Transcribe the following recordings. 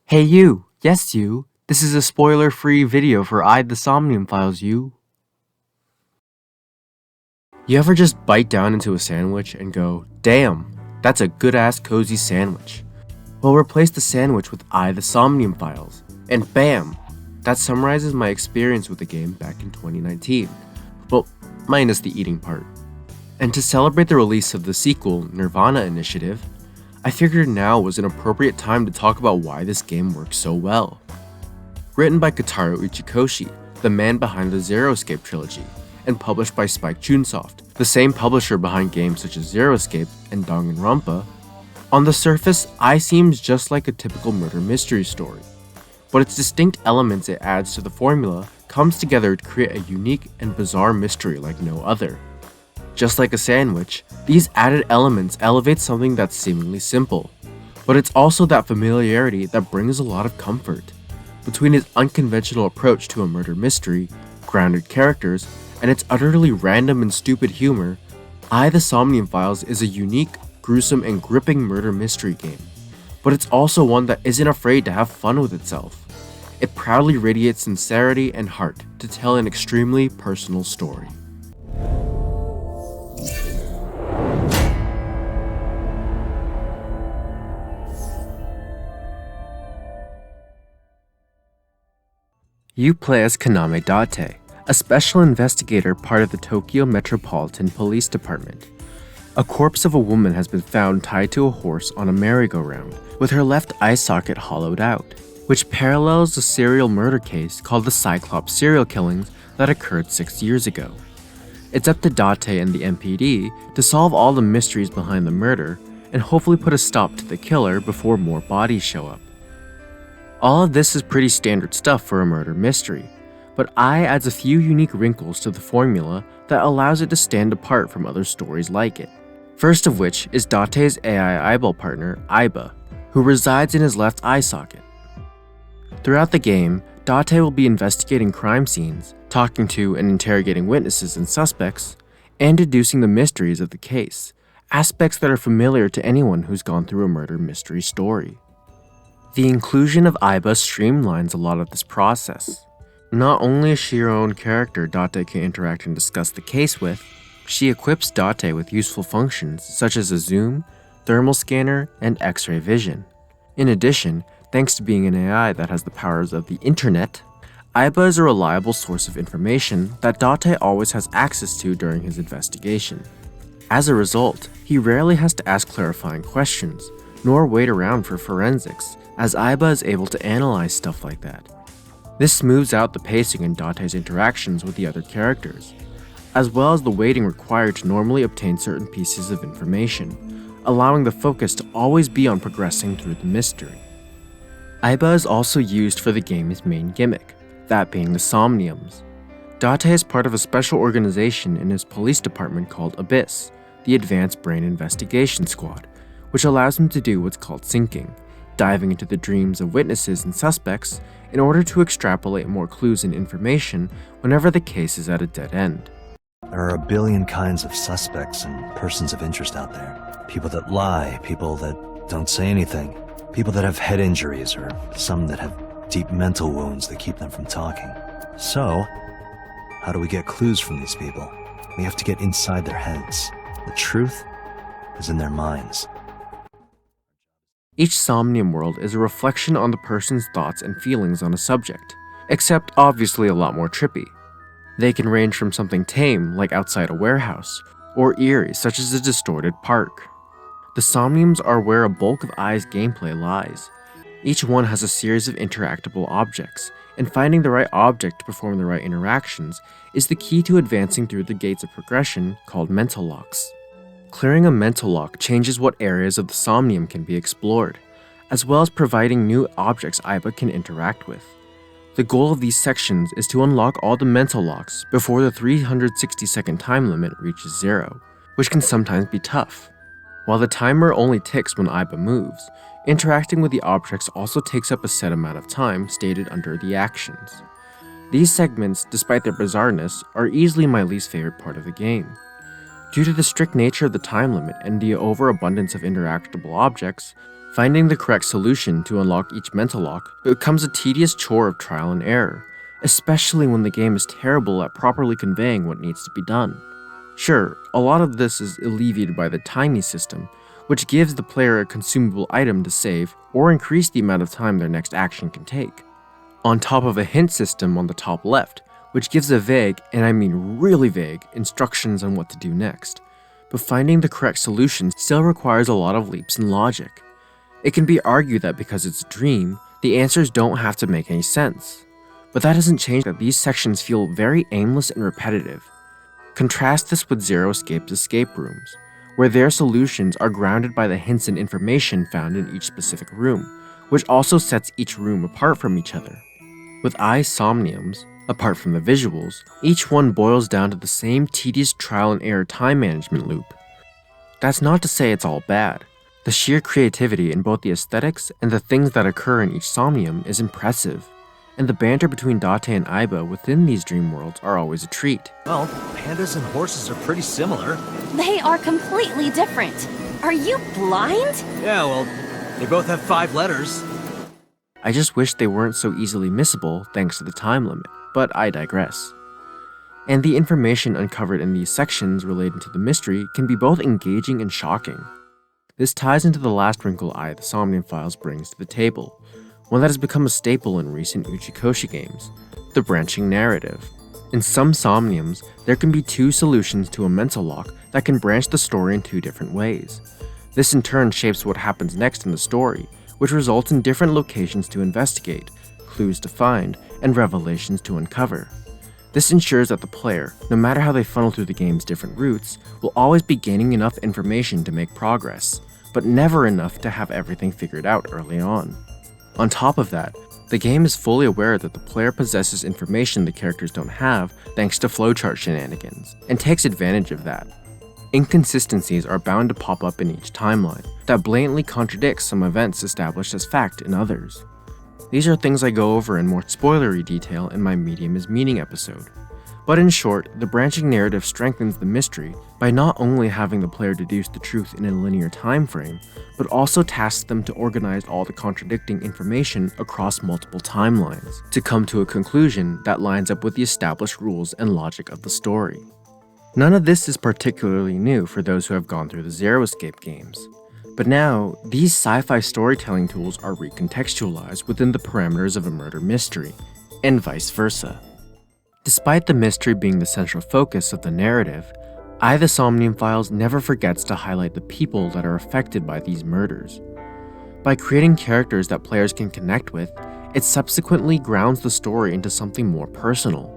Hey you! Yes you! This is a spoiler-free video for the Somnium Files, you! You ever just bite down into a sandwich and go, damn, that's a good-ass cozy sandwich? Well, replace the sandwich with the Somnium Files, and bam! That summarizes my experience with the game back in 2019. Well, minus the eating part. And to celebrate the release of the sequel, Nirvana Initiative, I figured now was an appropriate time to talk about why this game works so well. Written by Kotaro Uchikoshi, the man behind the Zero Escape trilogy, and published by Spike Chunsoft, the same publisher behind games such as Zero Escape and Danganronpa, on the surface, seems just like a typical murder mystery story, but its distinct elements it adds to the formula comes together to create a unique and bizarre mystery like no other. Just like a sandwich, these added elements elevate something that's seemingly simple, but it's also that familiarity that brings a lot of comfort. Between its unconventional approach to a murder mystery, grounded characters, and its utterly random and stupid humor, the Somnium Files is a unique, gruesome, and gripping murder mystery game. But it's also one that isn't afraid to have fun with itself. It proudly radiates sincerity and heart to tell an extremely personal story. You play as Kaname Date, a special investigator part of the Tokyo Metropolitan Police Department. A corpse of a woman has been found tied to a horse on a merry-go-round, with her left eye socket hollowed out, which parallels a serial murder case called the Cyclops serial killings that occurred 6 years ago. It's up to Date and the MPD to solve all the mysteries behind the murder and hopefully put a stop to the killer before more bodies show up. All of this is pretty standard stuff for a murder mystery, but adds a few unique wrinkles to the formula that allows it to stand apart from other stories like it. First of which is Date's AI eyeball partner, Aiba, who resides in his left eye socket. Throughout the game, Date will be investigating crime scenes, talking to and interrogating witnesses and suspects, and deducing the mysteries of the case, aspects that are familiar to anyone who's gone through a murder mystery story. The inclusion of Aiba streamlines a lot of this process. Not only is she her own character Date can interact and discuss the case with, she equips Date with useful functions such as a zoom, thermal scanner, and X-ray vision. In addition, thanks to being an AI that has the powers of the internet, Aiba is a reliable source of information that Date always has access to during his investigation. As a result, he rarely has to ask clarifying questions, nor wait around for forensics, as Aiba is able to analyze stuff like that. This smooths out the pacing in Date's interactions with the other characters, as well as the waiting required to normally obtain certain pieces of information, allowing the focus to always be on progressing through the mystery. Aiba is also used for the game's main gimmick, that being the Somniums. Date is part of a special organization in his police department called Abyss, the Advanced Brain Investigation Squad, which allows him to do what's called syncing, diving into the dreams of witnesses and suspects in order to extrapolate more clues and information whenever the case is at a dead end. There are a billion kinds of suspects and persons of interest out there. People that lie, people that don't say anything, people that have head injuries, or some that have deep mental wounds that keep them from talking. So, how do we get clues from these people? We have to get inside their heads. The truth is in their minds. Each Somnium world is a reflection on the person's thoughts and feelings on a subject, except obviously a lot more trippy. They can range from something tame, like outside a warehouse, or eerie, such as a distorted park. The Somniums are where a bulk of Ai's gameplay lies. Each one has a series of interactable objects, and finding the right object to perform the right interactions is the key to advancing through the gates of progression called mental locks. Clearing a mental lock changes what areas of the Somnium can be explored, as well as providing new objects Aiba can interact with. The goal of these sections is to unlock all the mental locks before the 360-second time limit reaches 0, which can sometimes be tough. While the timer only ticks when Aiba moves, interacting with the objects also takes up a set amount of time stated under the actions. These segments, despite their bizarreness, are easily my least favorite part of the game. Due to the strict nature of the time limit and the overabundance of interactable objects, Finding the correct solution to unlock each mental lock becomes a tedious chore of trial and error, especially when the game is terrible at properly conveying what needs to be done. Sure, a lot of this is alleviated by the timing system, which gives the player a consumable item to save or increase the amount of time their next action can take. On top of a hint system on the top left, which gives a vague, and I mean really vague, instructions on what to do next. But finding the correct solution still requires a lot of leaps in logic. It can be argued that because it's a dream, the answers don't have to make any sense. But that doesn't change that these sections feel very aimless and repetitive. Contrast this with Zero Escape's escape rooms, where their solutions are grounded by the hints and information found in each specific room, which also sets each room apart from each other. With Somnium's, apart from the visuals, each one boils down to the same tedious trial and error time management loop. That's not to say it's all bad. The sheer creativity in both the aesthetics and the things that occur in each Somnium is impressive, and the banter between Date and Aiba within these dream worlds are always a treat. Well, pandas and horses are pretty similar. They are completely different. Are you blind? Yeah, well, they both have 5 letters. I just wish they weren't so easily missable thanks to the time limit, but I digress. And the information uncovered in these sections related to the mystery can be both engaging and shocking. This ties into the last wrinkle the Somnium Files brings to the table, one that has become a staple in recent Uchikoshi games, the branching narrative. In some Somniums, there can be 2 solutions to a mental lock that can branch the story in 2 different ways. This in turn shapes what happens next in the story, which results in different locations to investigate, clues to find, and revelations to uncover. This ensures that the player, no matter how they funnel through the game's different routes, will always be gaining enough information to make progress, but never enough to have everything figured out early on. On top of that, the game is fully aware that the player possesses information the characters don't have thanks to flowchart shenanigans, and takes advantage of that. Inconsistencies are bound to pop up in each timeline that blatantly contradicts some events established as fact in others. These are things I go over in more spoilery detail in my Medium is Meaning episode. But in short, the branching narrative strengthens the mystery by not only having the player deduce the truth in a linear time frame, but also tasks them to organize all the contradicting information across multiple timelines to come to a conclusion that lines up with the established rules and logic of the story. None of this is particularly new for those who have gone through the Zero Escape games. But now, these sci-fi storytelling tools are recontextualized within the parameters of a murder mystery, and vice versa. Despite the mystery being the central focus of the narrative, the Somnium Files never forgets to highlight the people that are affected by these murders. By creating characters that players can connect with, it subsequently grounds the story into something more personal.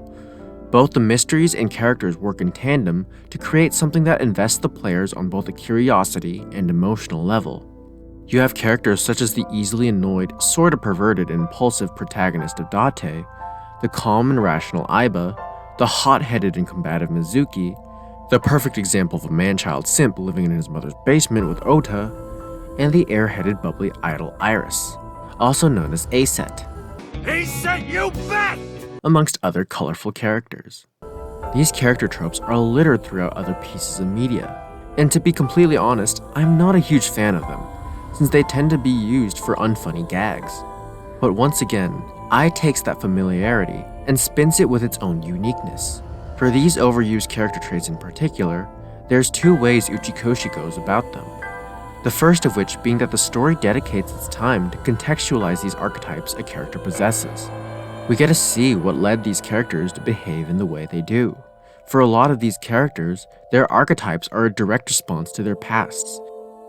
Both the mysteries and characters work in tandem to create something that invests the players on both a curiosity and emotional level. You have characters such as the easily annoyed, sorta perverted and impulsive protagonist of Date, the calm and rational Aiba, the hot-headed and combative Mizuki, the perfect example of a man-child simp living in his mother's basement with Ota, and the air-headed bubbly idol Iris, also known as Aset. He sent you back! Amongst other colorful characters. These character tropes are littered throughout other pieces of media, and to be completely honest, I'm not a huge fan of them, since they tend to be used for unfunny gags. But once again, takes that familiarity and spins it with its own uniqueness. For these overused character traits in particular, there's 2 ways Uchikoshi goes about them. The first of which being that the story dedicates its time to contextualize these archetypes a character possesses. We get to see what led these characters to behave in the way they do. For a lot of these characters, their archetypes are a direct response to their pasts.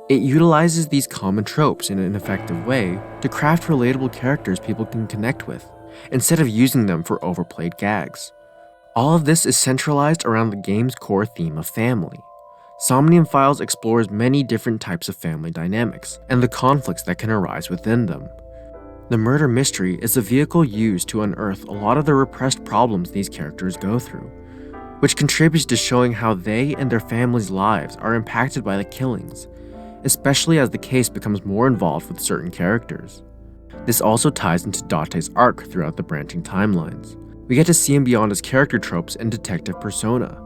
It utilizes these common tropes in an effective way to craft relatable characters people can connect with, instead of using them for overplayed gags. All of this is centralized around the game's core theme of family. Somnium Files explores many different types of family dynamics, and the conflicts that can arise within them. The murder mystery is a vehicle used to unearth a lot of the repressed problems these characters go through, which contributes to showing how they and their families' lives are impacted by the killings, especially as the case becomes more involved with certain characters. This also ties into Date's arc throughout the branching timelines. We get to see him beyond his character tropes and detective persona,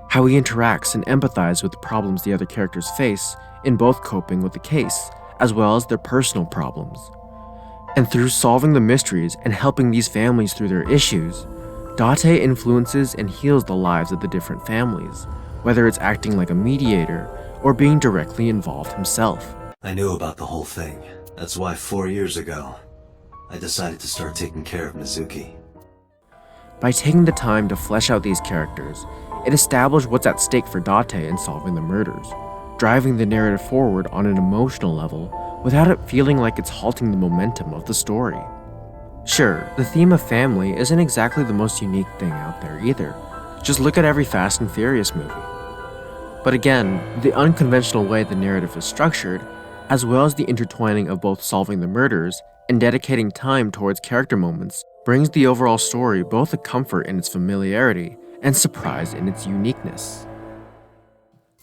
how he interacts and empathizes with the problems the other characters face in both coping with the case, as well as their personal problems. And through solving the mysteries and helping these families through their issues, Date influences and heals the lives of the different families, whether it's acting like a mediator or being directly involved himself. I knew about the whole thing. That's why 4 years ago, I decided to start taking care of Mizuki. By taking the time to flesh out these characters, it established what's at stake for Date in solving the murders, driving the narrative forward on an emotional level without it feeling like it's halting the momentum of the story. Sure, the theme of family isn't exactly the most unique thing out there either. Just look at every Fast and Furious movie. But again, the unconventional way the narrative is structured, as well as the intertwining of both solving the murders and dedicating time towards character moments, brings the overall story both a comfort in its familiarity and surprise in its uniqueness.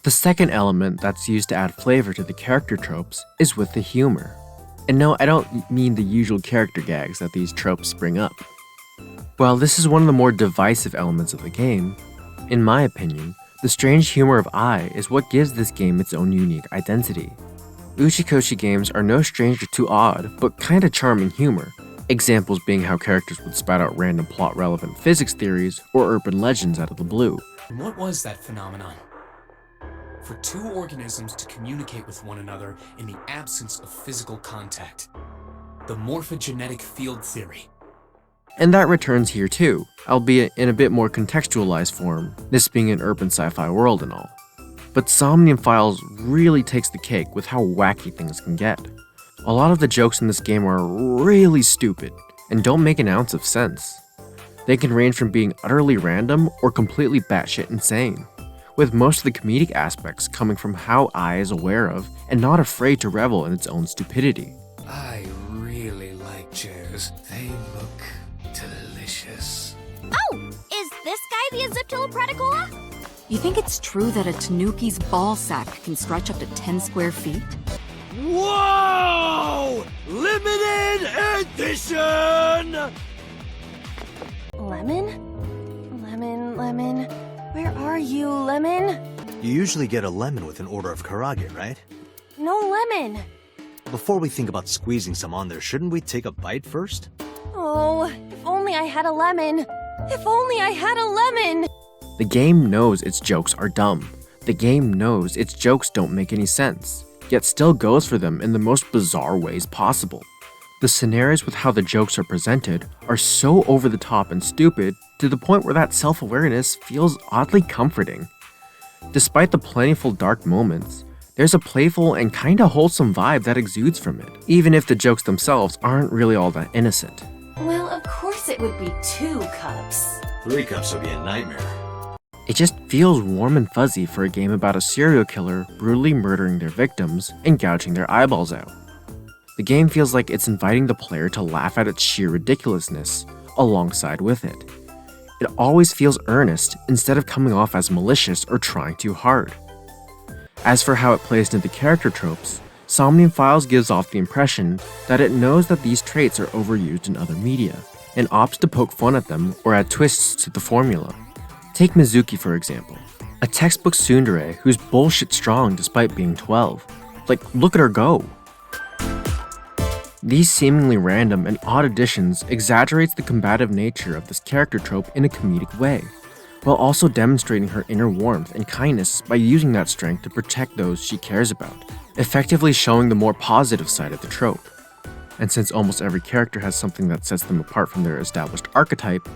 The second element that's used to add flavor to the character tropes is with the humor. And no, I don't mean the usual character gags that these tropes bring up. While this is one of the more divisive elements of the game, in my opinion, the strange humor of Ai is what gives this game its own unique identity. Uchikoshi games are no stranger to odd, but kinda charming humor, examples being how characters would spout out random plot-relevant physics theories or urban legends out of the blue. What was that phenomenon? For two organisms to communicate with one another in the absence of physical contact. The morphogenetic field theory. And that returns here too, albeit in a bit more contextualized form, this being an urban sci-fi world and all. But Somnium Files really takes the cake with how wacky things can get. A lot of the jokes in this game are really stupid and don't make an ounce of sense. They can range from being utterly random or completely batshit insane, with most of the comedic aspects coming from how Ai is aware of and not afraid to revel in its own stupidity. I really like chairs. They look delicious. Oh! Is this guy the Aziptolopredicola? You think it's true that a tanuki's ball sack can stretch up to 10 square feet? Whoa! Limited edition! Lemon? Lemon. Where are you, Lemon? You usually get a lemon with an order of karage, right? No lemon. Before we think about squeezing some on there, shouldn't we take a bite first? Oh, if only I had a lemon. If only I had a lemon. The game knows its jokes are dumb. The game knows its jokes don't make any sense, yet still goes for them in the most bizarre ways possible. The scenarios with how the jokes are presented are so over the top and stupid to the point where that self-awareness feels oddly comforting. Despite the plentiful dark moments, there's a playful and kinda wholesome vibe that exudes from it, even if the jokes themselves aren't really all that innocent. Well, of course it would be 2 cups. 3 cups would be a nightmare. It just feels warm and fuzzy for a game about a serial killer brutally murdering their victims and gouging their eyeballs out. The game feels like it's inviting the player to laugh at its sheer ridiculousness alongside with it. It always feels earnest instead of coming off as malicious or trying too hard. As for how it plays into the character tropes, Somnium Files gives off the impression that it knows that these traits are overused in other media, and opts to poke fun at them or add twists to the formula. Take Mizuki for example, a textbook tsundere who's bullshit strong despite being 12. Like, look at her go! These seemingly random and odd additions exaggerates the combative nature of this character trope in a comedic way, while also demonstrating her inner warmth and kindness by using that strength to protect those she cares about, effectively showing the more positive side of the trope. And since almost every character has something that sets them apart from their established archetype,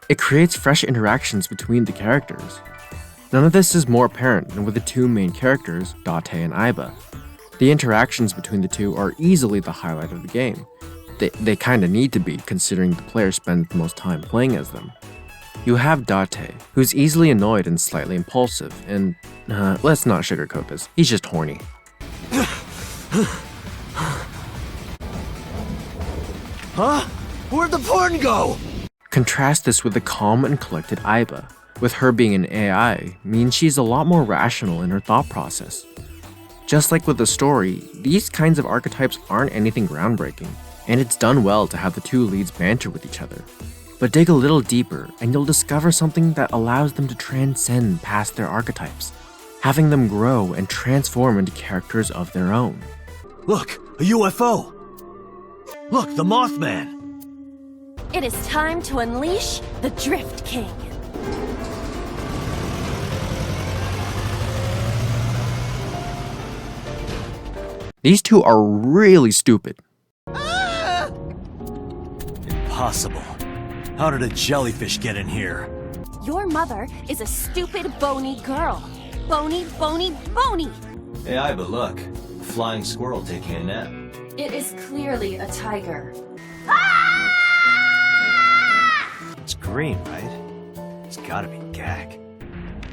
it creates fresh interactions between the characters. None of this is more apparent than with the 2 main characters, Date and Aiba. The interactions between the two are easily the highlight of the game. They kinda need to be, considering the player spends the most time playing as them. You have Date, who's easily annoyed and slightly impulsive, and let's not sugarcoat this, he's just horny. Huh? Where'd the porn go? Contrast this with the calm and collected Aiba. With her being an AI, means she's a lot more rational in her thought process. Just like with the story, these kinds of archetypes aren't anything groundbreaking, and it's done well to have the 2 leads banter with each other. But dig a little deeper, and you'll discover something that allows them to transcend past their archetypes, having them grow and transform into characters of their own. Look, A UFO! Look, the Mothman! It is time to unleash the Drift King. These two are really stupid. Impossible. How did a jellyfish get in here? Your mother is a stupid, bony girl. Bony, bony, bony. Hey, but look. A flying squirrel taking a nap. It is clearly a tiger. It's green, right? It's gotta be gag.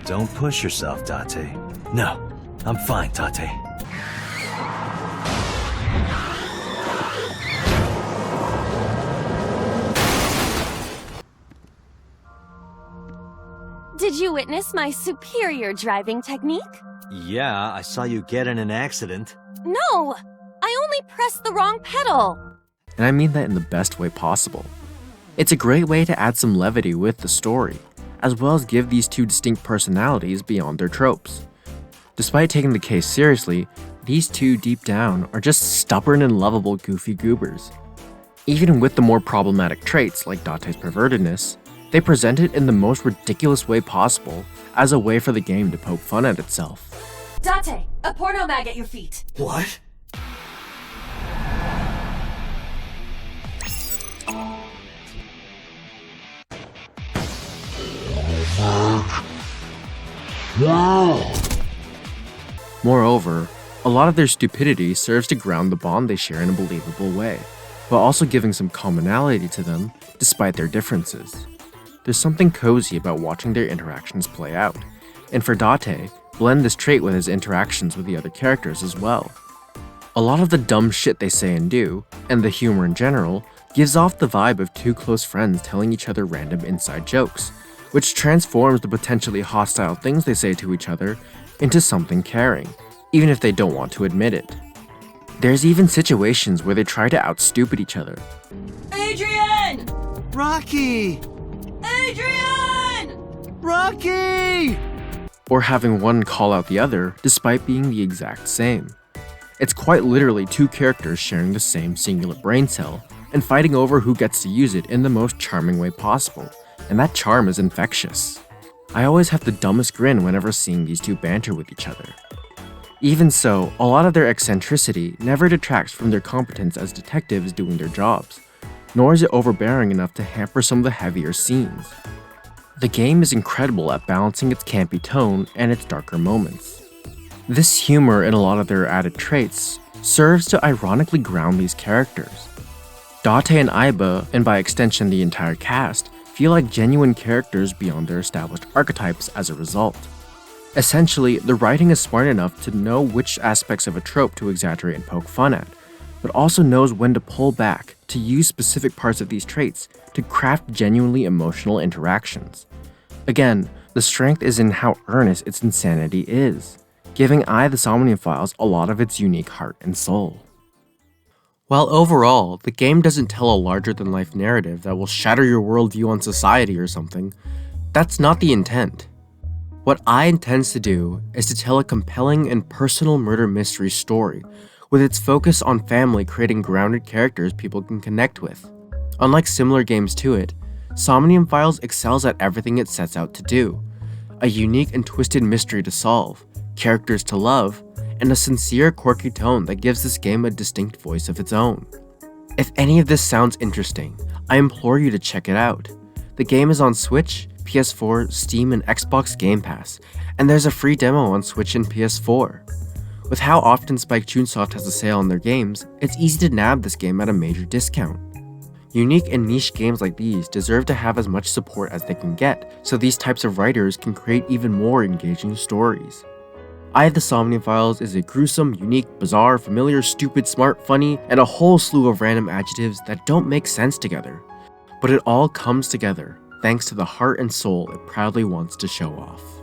Don't push yourself, Date. No, I'm fine, Date. Did you witness my superior driving technique? Yeah, I saw you get in an accident. No! I only pressed the wrong pedal. And I mean that in the best way possible. It's a great way to add some levity with the story, as well as give these two distinct personalities beyond their tropes. Despite taking the case seriously, these two deep down are just stubborn and lovable goofy goobers. Even with the more problematic traits like Date's pervertedness, they present it in the most ridiculous way possible as a way for the game to poke fun at itself. Date, a porno mag at your feet. What? Moreover, a lot of their stupidity serves to ground the bond they share in a believable way, while also giving some commonality to them despite their differences. There's something cozy about watching their interactions play out, and for Date, blend this trait with his interactions with the other characters as well. A lot of the dumb shit they say and do, and the humor in general, gives off the vibe of two close friends telling each other random inside jokes, which transforms the potentially hostile things they say to each other into something caring, even if they don't want to admit it. There's even situations where they try to outstupid each other. Adrian! Rocky! Adrian! Rocky! Or having one call out the other despite being the exact same. It's quite literally two characters sharing the same singular brain cell and fighting over who gets to use it in the most charming way possible, and that charm is infectious. I always have the dumbest grin whenever seeing these two banter with each other. Even so, a lot of their eccentricity never detracts from their competence as detectives doing their jobs, nor is it overbearing enough to hamper some of the heavier scenes. The game is incredible at balancing its campy tone and its darker moments. This humor in a lot of their added traits serves to ironically ground these characters. Date and Aiba, and by extension the entire cast, feel like genuine characters beyond their established archetypes as a result. Essentially, the writing is smart enough to know which aspects of a trope to exaggerate and poke fun at, but also knows when to pull back to use specific parts of these traits to craft genuinely emotional interactions. Again, the strength is in how earnest its insanity is, giving the Somnium Files a lot of its unique heart and soul. While overall, the game doesn't tell a larger-than-life narrative that will shatter your worldview on society or something, that's not the intent. What intends to do is to tell a compelling and personal murder mystery story, with its focus on family creating grounded characters people can connect with. Unlike similar games to it, Somnium Files excels at everything it sets out to do. A unique and twisted mystery to solve, characters to love, and a sincere, quirky tone that gives this game a distinct voice of its own. If any of this sounds interesting, I implore you to check it out. The game is on Switch, PS4, Steam, and Xbox Game Pass, and there's a free demo on Switch and PS4. With how often Spike Chunsoft has a sale on their games, it's easy to nab this game at a major discount. Unique and niche games like these deserve to have as much support as they can get, so these types of writers can create even more engaging stories. The Somnium Files is a gruesome, unique, bizarre, familiar, stupid, smart, funny, and a whole slew of random adjectives that don't make sense together. But it all comes together, thanks to the heart and soul it proudly wants to show off.